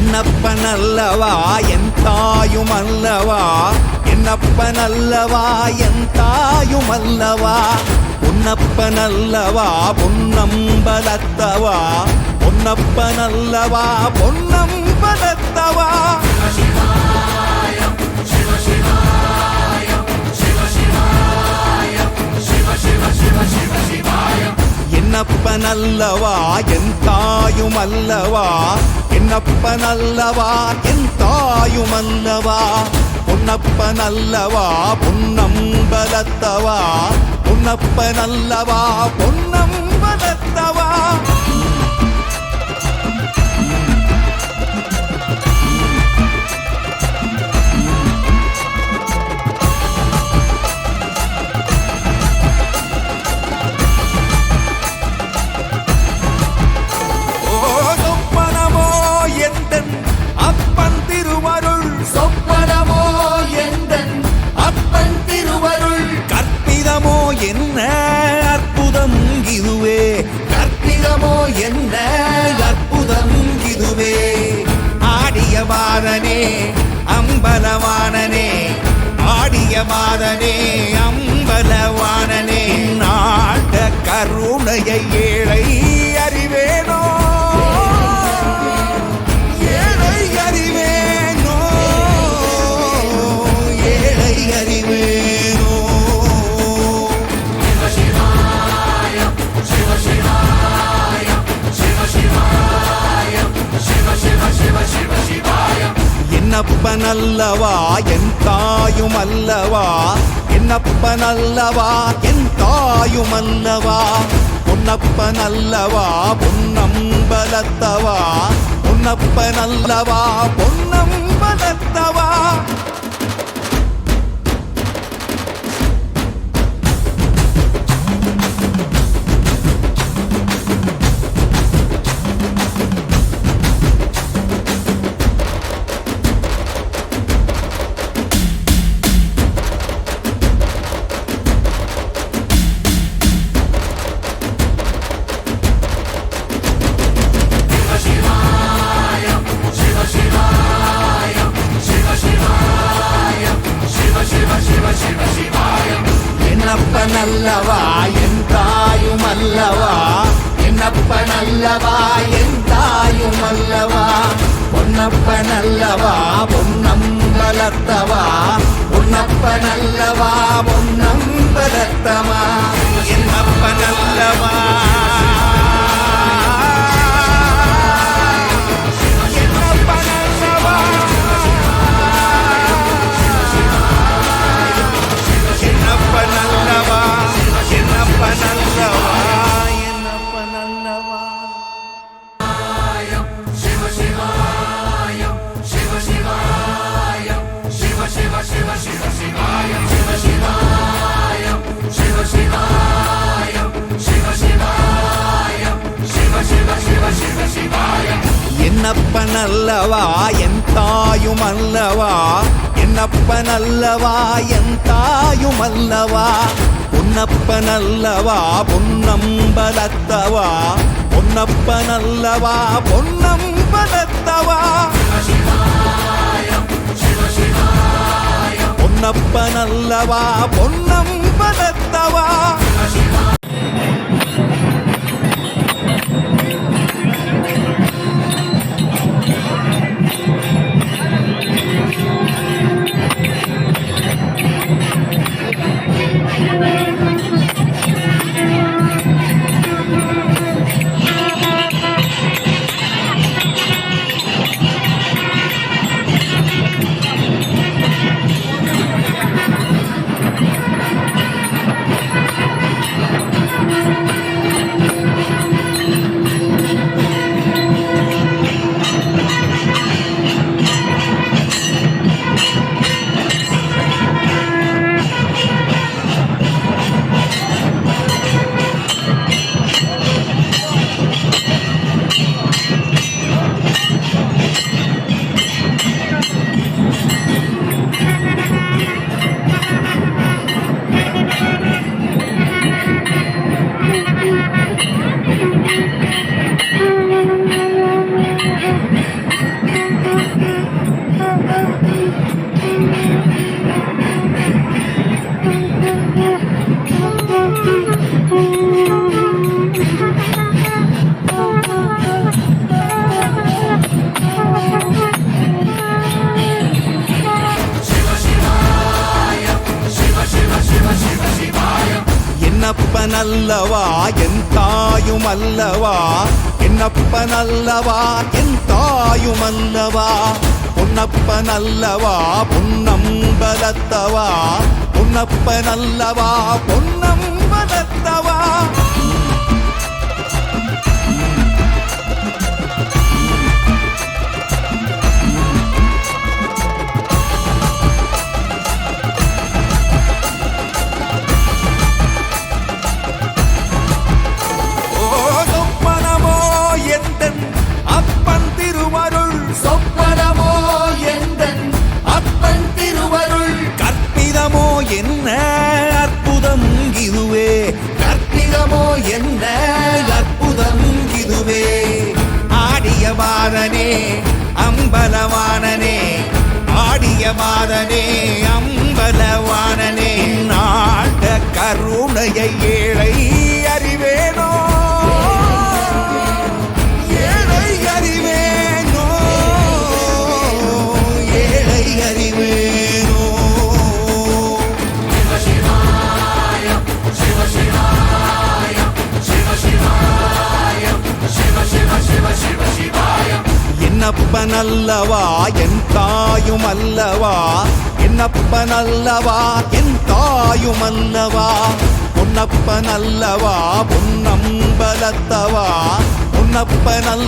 என்னப்பனல்லவா என் தாயுமல்லவா, என்னப்பனல்லவா என் தாயுமல்லவா, பொன்னப்பனல்லவா பொன்னம்பலத்தவா, பொன்னப்பனல்லவா பொன்னம்பலத்தவா. என்னப்பனல்லவா என் தாயுமல்லவா, என்னப்பனல்லவா என் தாயுமல்லவா, பொன்னப்பனல்லவா பொன்னம்பலத்தவா, பொன்னப்பனல்லவா பொன்னம்பலத்தவா. என்ன அற்புதம் இதுவே, கற்பிதமோ என்ன அற்புதம் இதுவே. ஆடிய மாதனே அம்பலவானனே, ஆடிய மாதனே அம்பலவானனே, நாட கருணையை ஏழை அறிவேனோ, ஏழை அறிவேனோ, ஏழை அறிவேனோ. என்னப்பனல்லவா என் தாயுமல்லவா, என்னப்பனல்லவா என் தாயுமல்லவா, பொன்னப்பனல்லவா பொன்னம்பலத்தவா, பொன்னப்பனல்லவா பொன்னம்பலத்தவா. என்னப்பனல்லவா என் தாயுமல்லவா, என்னப்பனல்லவா என் தாயுமல்லவா, பொன்னப்பனல்லவா பொன்னம்பலத்தவா, பொன்னப்பனல்லவா பொன்னம்பலத்தவா. என்னப்பனல்லவா என்னப்பனல்லவா என் தாயுமல்லவா, என்னப்பனல்லவா என் தாயுமல்லவா, பொன்னப்பனல்லவா பொன்னம்பலத்தவா, பொன்னப்பனல்லவா பொன்னம்பலத்தவா. பொன்னப்பனல்லவா பொன்னம்பலத்தவா. பொன்னப்பனல்லவா என் தாயுமல்லவா என்னப்பனல்லவா என் தாயுமல்லவா பொன்னப்பனல்லவா பொன்னம்பலத்தவா பொன்னப்பனல்லவா பொன்னம்பலத்தவா அப்பன் திருவருள் சொப்பனமோ எந்தன் அப்பன் திருவருள் கற்பிதமோ என்ன அற்புதம் இதுவே கற்பிதமோ என்ன அற்புதம் இதுவே ஆடிய பாதனே அம்பலவானனே ஆடிய பாதனே அம்பலவானனே நாட கருணையை ஏழை அறிவேனோ என்னப்பனல்லவா என் தாயுமல்லவா என்னப்பனல்லவா என் தாயுமல்லவா பொன்னப்பனல்லவா பொன்னம்பலத்தவா பொன்னப்பனல்ல